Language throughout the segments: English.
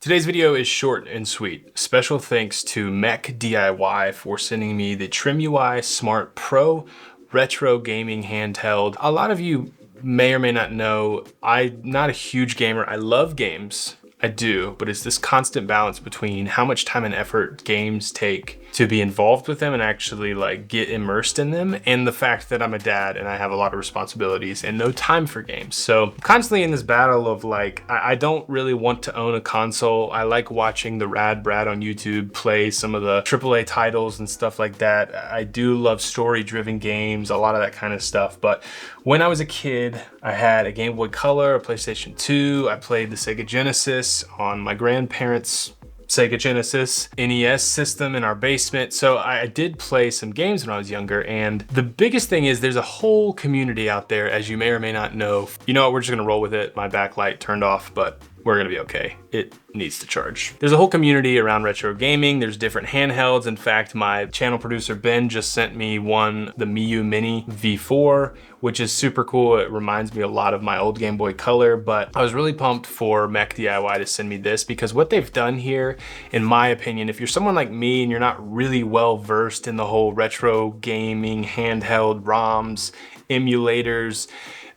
Today's video is short and sweet. Special thanks to MechDIY for sending me the Trimui Smart Pro retro gaming handheld. A lot of you may or may not know, I'm not a huge gamer. I love games, I do, but it's this constant balance between how much time and effort games take to be involved with them and actually like get immersed in them, and the fact that I'm a dad and I have a lot of responsibilities and no time for games. So I'm constantly in this battle of like, I don't really want to own a console. I like watching the Rad Brad on YouTube play some of the AAA titles and stuff like that. I do love story-driven games, a lot of that kind of stuff. But when I was a kid, I had a Game Boy Color, a PlayStation 2. I played the Sega Genesis on my grandparents' Sega Genesis NES system in our basement. So I did play some games when I was younger. And the biggest thing is there's a whole community out there, as you may or may not know. You know what, we're just gonna roll with it. My backlight turned off, but we're gonna be okay. It needs to charge. There's a whole community around retro gaming. There's different handhelds. In fact, my channel producer Ben just sent me one, the Miyoo Mini V4, which is super cool. It reminds me a lot of my old Game Boy Color, but I was really pumped for MechDIY to send me this because what they've done here, in my opinion, if you're someone like me and you're not really well versed in the whole retro gaming, handheld, ROMs, emulators,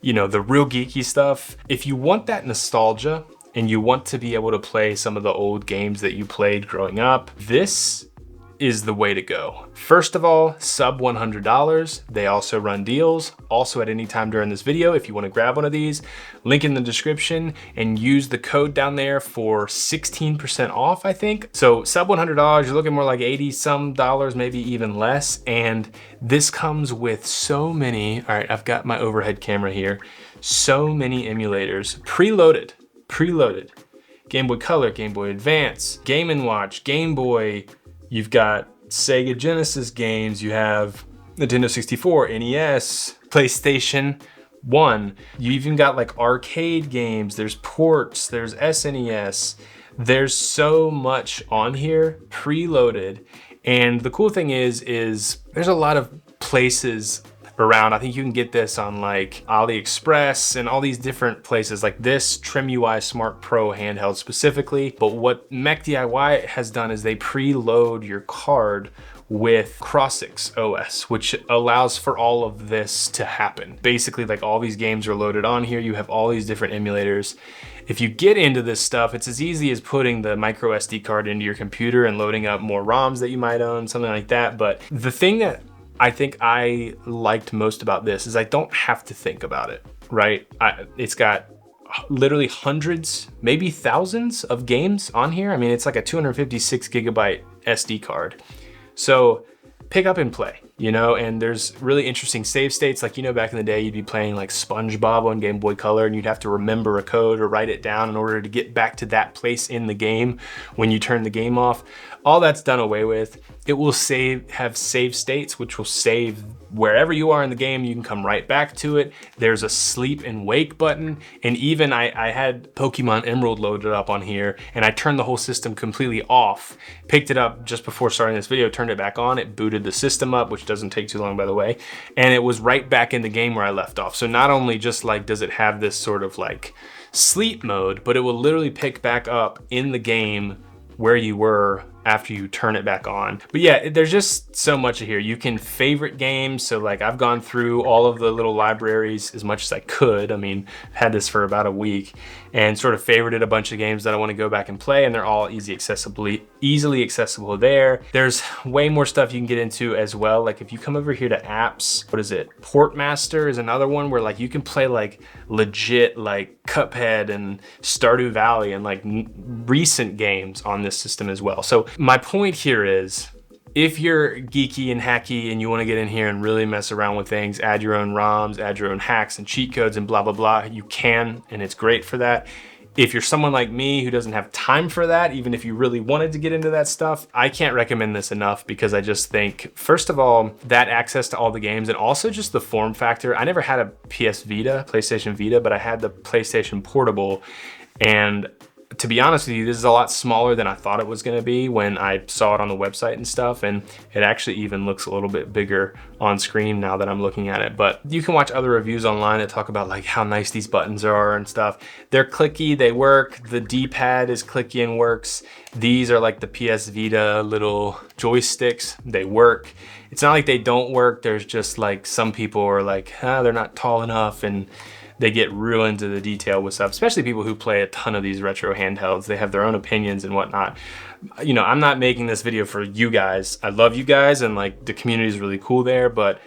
you know, the real geeky stuff, if you want that nostalgia, and you want to be able to play some of the old games that you played growing up, this is the way to go. First of all, sub $100. They also run deals. Also at any time during this video, if you want to grab one of these, link in the description and use the code down there for 16% off, I think. So sub $100, you're looking more like 80 some dollars, maybe even less. And this comes with so many, all right, I've got my overhead camera here, so many emulators, preloaded. Game Boy Color, Game Boy Advance, Game & Watch, Game Boy. You've got Sega Genesis games. You have Nintendo 64, NES, PlayStation 1. You even got like arcade games. There's ports, there's SNES. There's so much on here, preloaded. And the cool thing is there's a lot of places around. I think you can get this on like AliExpress and all these different places, like this Tremui Smart Pro handheld specifically. But what MechDIY has done is they preload your card with Crossix OS, which allows for all of this to happen. Basically, like all these games are loaded on here. You have all these different emulators. If you get into this stuff, it's as easy as putting the micro SD card into your computer and loading up more ROMs that you might own, something like that. But the thing that I think I liked most about this is I don't have to think about it, right? It's got literally hundreds, maybe thousands of games on here. I mean, it's like a 256 gigabyte SD card. So pick up and play, you know, and there's really interesting save states. Like, you know, back in the day, you'd be playing like SpongeBob on Game Boy Color and you'd have to remember a code or write it down in order to get back to that place in the game when you turn the game off. All that's done away with. It will have save states, which will save wherever you are in the game. You can come right back to it. There's a sleep and wake button. And even I had Pokemon Emerald loaded up on here and I turned the whole system completely off, picked it up just before starting this video, turned it back on. It booted the system up, which doesn't take too long, by the way. And it was right back in the game where I left off. So not only just like, does it have this sort of like sleep mode, but it will literally pick back up in the game where you were after you turn it back on. But yeah, there's just so much here. You can favorite games. So like I've gone through all of the little libraries as much as I could. I mean, I've had this for about a week and sort of favorited a bunch of games that I want to go back and play, and they're all easily accessible there. There's way more stuff you can get into as well. Like if you come over here to apps, what is it? Portmaster is another one where like you can play like legit like Cuphead and Stardew Valley and like recent games on this system as well. So my point here is, if you're geeky and hacky and you want to get in here and really mess around with things, add your own ROMs, add your own hacks and cheat codes and blah, blah, blah, you can, and it's great for that. If you're someone like me who doesn't have time for that, even if you really wanted to get into that stuff, I can't recommend this enough because I just think, first of all, that access to all the games and also just the form factor. I never had a PlayStation Vita, but I had the PlayStation Portable, and to be honest with you, this is a lot smaller than I thought it was gonna be when I saw it on the website and stuff, and it actually even looks a little bit bigger on screen now that I'm looking at it. But you can watch other reviews online that talk about like how nice these buttons are and stuff. They're clicky, they work. The D-pad is clicky and works. These are like the PS Vita little joysticks, they work. It's not like they don't work, there's just like some people are like, they're not tall enough, and they get real into the detail with stuff, especially people who play a ton of these retro handhelds. They have their own opinions and whatnot. You know, I'm not making this video for you guys. I love you guys and like the community is really cool there, but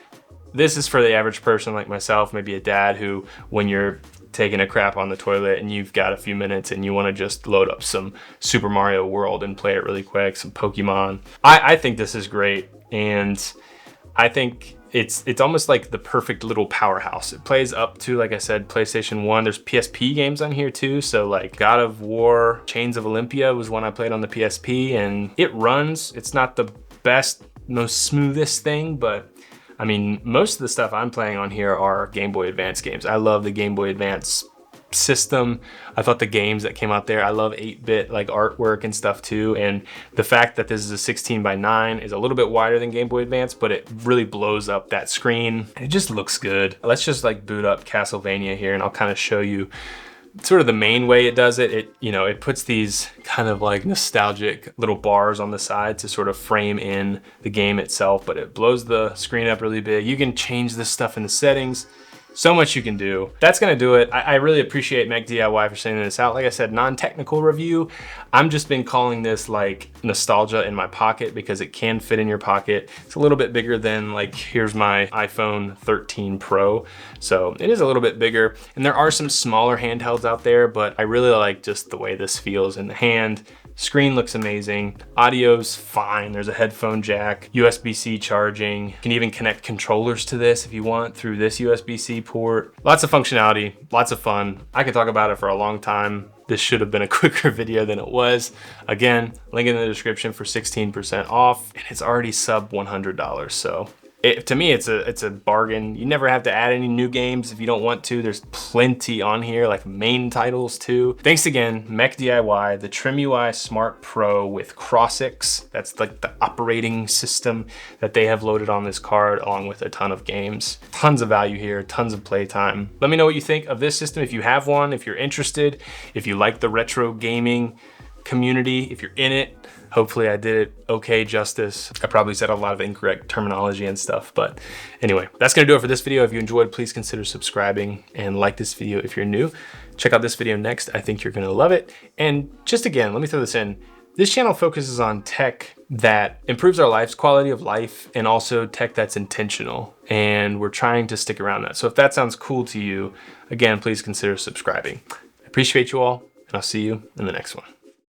this is for the average person like myself, maybe a dad who, when you're taking a crap on the toilet and you've got a few minutes and you want to just load up some Super Mario World and play it really quick, some Pokemon. I think this is great, and I think it's almost like the perfect little powerhouse. It plays up to, like I said, PlayStation 1. There's PSP games on here too. So like God of War, Chains of Olympia was one I played on the PSP, and it runs. It's not the best, most smoothest thing, but I mean, most of the stuff I'm playing on here are Game Boy Advance games. I love the Game Boy Advance system. I thought the games that came out there, I love 8-bit like artwork and stuff too. And the fact that this is a 16:9 is a little bit wider than Game Boy Advance, but it really blows up that screen. It just looks good. Let's just like boot up Castlevania here and I'll kind of show you sort of the main way it does it. You know, it puts these kind of like nostalgic little bars on the side to sort of frame in the game itself, but it blows the screen up really big. You can change this stuff in the settings. So much you can do. That's gonna do it. I really appreciate MechDIY for sending this out. Like I said, non-technical review. I'm just been calling this like nostalgia in my pocket because it can fit in your pocket. It's a little bit bigger than like, here's my iPhone 13 Pro. So it is a little bit bigger. And there are some smaller handhelds out there, but I really like just the way this feels in the hand. Screen looks amazing. Audio's fine. There's a headphone jack, USB-C charging. You can even connect controllers to this if you want through this USB-C port. Lots of functionality, lots of fun. I could talk about it for a long time. This should have been a quicker video than it was. Again, link in the description for 16% off, and it's already sub $100. So to me, it's a bargain. You never have to add any new games if you don't want to. There's plenty on here, like main titles too. Thanks again, MechDIY, the Tremui Smart Pro with Crossix. That's like the operating system that they have loaded on this card, along with a ton of games. Tons of value here, tons of playtime. Let me know what you think of this system if you have one, if you're interested, if you like the retro gaming community, if you're in it. Hopefully I did it okay justice. I probably said a lot of incorrect terminology and stuff, but anyway, that's gonna do it for this video. If you enjoyed, please consider subscribing and like this video if you're new. Check out this video next. I think you're gonna love it. And just again, let me throw this in. This channel focuses on tech that improves our life's quality of life, and also tech that's intentional. And we're trying to stick around that. So if that sounds cool to you, again, please consider subscribing. I appreciate you all, and I'll see you in the next one.